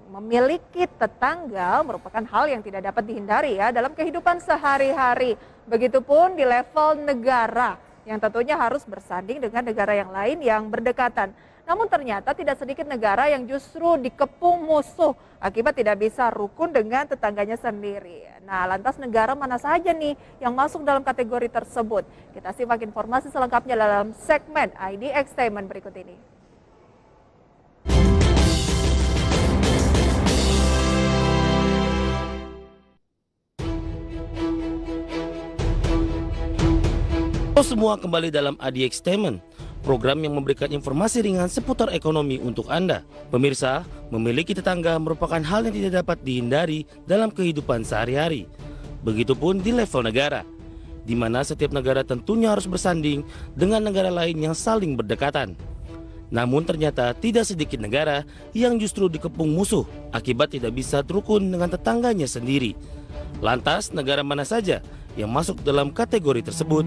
Memiliki tetangga merupakan hal yang tidak dapat dihindari ya dalam kehidupan sehari-hari. Begitupun di level negara yang tentunya harus bersanding dengan negara yang lain yang berdekatan. Namun ternyata tidak sedikit negara yang justru dikepung musuh akibat tidak bisa rukun dengan tetangganya sendiri. Nah, lantas negara mana saja nih yang masuk dalam kategori tersebut? Kita simak informasi selengkapnya dalam segmen ID Extainment berikut ini. Semua kembali dalam ID Extainment, program yang memberikan informasi ringan seputar ekonomi untuk Anda. Pemirsa, memiliki tetangga merupakan hal yang tidak dapat dihindari dalam kehidupan sehari-hari. Begitupun di level negara, di mana setiap negara tentunya harus bersanding dengan negara lain yang saling berdekatan. Namun ternyata tidak sedikit negara yang justru dikepung musuh akibat tidak bisa rukun dengan tetangganya sendiri. Lantas negara mana saja yang masuk dalam kategori tersebut?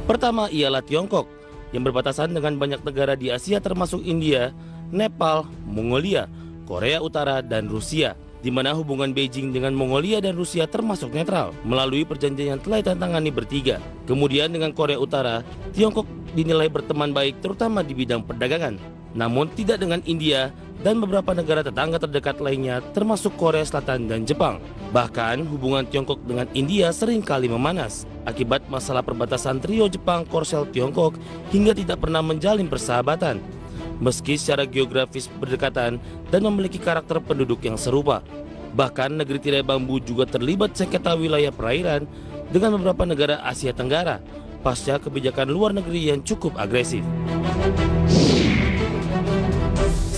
Pertama ialah Tiongkok yang berbatasan dengan banyak negara di Asia termasuk India, Nepal, Mongolia, Korea Utara, dan Rusia, di mana hubungan Beijing dengan Mongolia dan Rusia termasuk netral melalui perjanjian yang telah ditantangani bertiga. Kemudian dengan Korea Utara, Tiongkok dinilai berteman baik terutama di bidang perdagangan. Namun tidak dengan India dan beberapa negara tetangga terdekat lainnya termasuk Korea Selatan dan Jepang. Bahkan hubungan Tiongkok dengan India seringkali memanas akibat masalah perbatasan trio Jepang, Korsel, Tiongkok hingga tidak pernah menjalin persahabatan. Meski secara geografis berdekatan dan memiliki karakter penduduk yang serupa. Bahkan negeri tirai bambu juga terlibat sengketa wilayah perairan dengan beberapa negara Asia Tenggara pasca kebijakan luar negeri yang cukup agresif.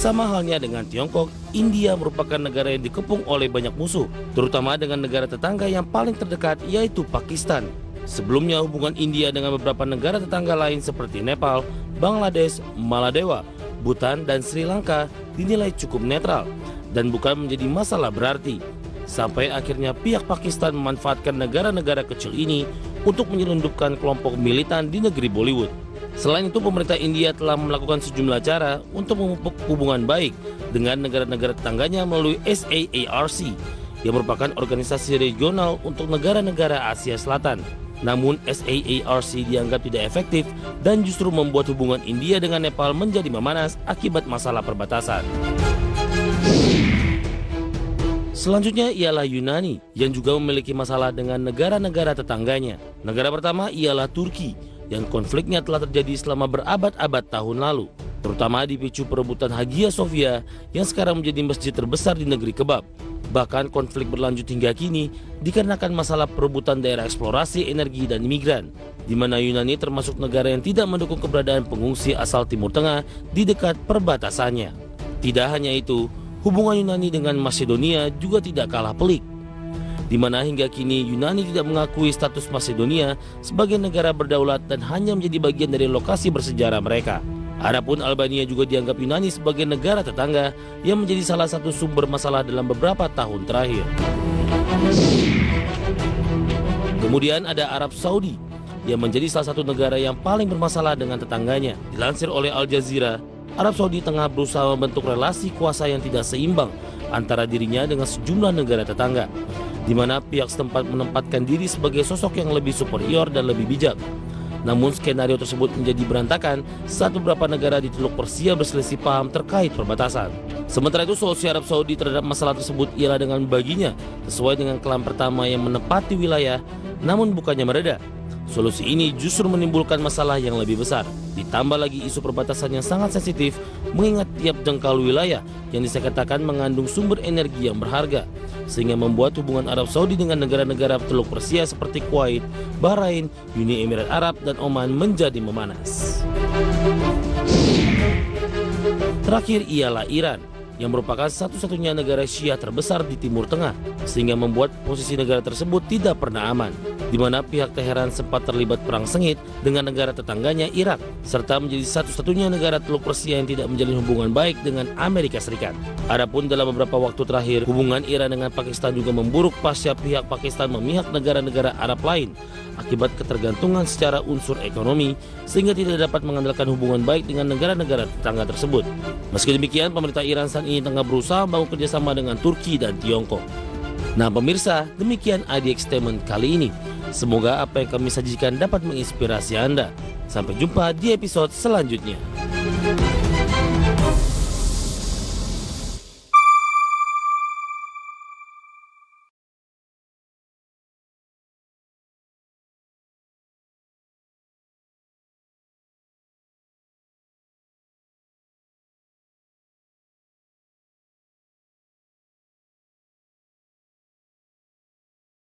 Sama halnya dengan Tiongkok, India merupakan negara yang dikepung oleh banyak musuh, terutama dengan negara tetangga yang paling terdekat yaitu Pakistan. Sebelumnya hubungan India dengan beberapa negara tetangga lain seperti Nepal, Bangladesh, Maladewa, Bhutan, dan Sri Lanka dinilai cukup netral dan bukan menjadi masalah berarti. Sampai akhirnya pihak Pakistan memanfaatkan negara-negara kecil ini untuk menyelundupkan kelompok militan di negeri Bollywood. Selain itu, pemerintah India telah melakukan sejumlah cara untuk memupuk hubungan baik dengan negara-negara tetangganya melalui SAARC yang merupakan organisasi regional untuk negara-negara Asia Selatan. Namun SAARC dianggap tidak efektif dan justru membuat hubungan India dengan Nepal menjadi memanas akibat masalah perbatasan. Selanjutnya ialah Yunani yang juga memiliki masalah dengan negara-negara tetangganya. Negara pertama ialah Turki yang konfliknya telah terjadi selama berabad-abad tahun lalu, terutama dipicu perebutan Hagia Sophia yang sekarang menjadi masjid terbesar di negeri kebab. Bahkan konflik berlanjut hingga kini dikarenakan masalah perebutan daerah eksplorasi energi dan imigran, di mana Yunani termasuk negara yang tidak mendukung keberadaan pengungsi asal Timur Tengah di dekat perbatasannya. Tidak hanya itu, hubungan Yunani dengan Macedonia juga tidak kalah pelik, di mana hingga kini Yunani tidak mengakui status Macedonia sebagai negara berdaulat dan hanya menjadi bagian dari lokasi bersejarah mereka. Adapun Albania juga dianggap Yunani sebagai negara tetangga yang menjadi salah satu sumber masalah dalam beberapa tahun terakhir. Kemudian ada Arab Saudi yang menjadi salah satu negara yang paling bermasalah dengan tetangganya. Dilansir oleh Al Jazeera, Arab Saudi tengah berusaha membentuk relasi kuasa yang tidak seimbang antara dirinya dengan sejumlah negara tetangga, di mana pihak setempat menempatkan diri sebagai sosok yang lebih superior dan lebih bijak. Namun skenario tersebut menjadi berantakan saat beberapa negara di Teluk Persia berselisih paham terkait perbatasan. Sementara itu, solusi Arab Saudi terhadap masalah tersebut ialah dengan membaginya sesuai dengan klan pertama yang menempati wilayah, namun bukannya mereda. Solusi ini justru menimbulkan masalah yang lebih besar. Ditambah lagi isu perbatasan yang sangat sensitif mengingat tiap jengkal wilayah yang disengketakan mengandung sumber energi yang berharga, sehingga membuat hubungan Arab Saudi dengan negara-negara Teluk Persia seperti Kuwait, Bahrain, Uni Emirat Arab, dan Oman menjadi memanas. Terakhir ialah Iran yang merupakan satu-satunya negara Syiah terbesar di Timur Tengah sehingga membuat posisi negara tersebut tidak pernah aman, di mana pihak Teheran sempat terlibat perang sengit dengan negara tetangganya Irak, serta menjadi satu-satunya negara Teluk Persia yang tidak menjalin hubungan baik dengan Amerika Serikat. Adapun dalam beberapa waktu terakhir, hubungan Iran dengan Pakistan juga memburuk pasca pihak Pakistan memihak negara-negara Arab lain akibat ketergantungan secara unsur ekonomi, sehingga tidak dapat mengandalkan hubungan baik dengan negara-negara tetangga tersebut. Meski demikian, pemerintah Iran saat ini tengah berusaha membangun kerjasama dengan Turki dan Tiongkok. Nah pemirsa, demikian IDX Statement kali ini. Semoga apa yang kami sajikan dapat menginspirasi Anda. Sampai jumpa di episode selanjutnya.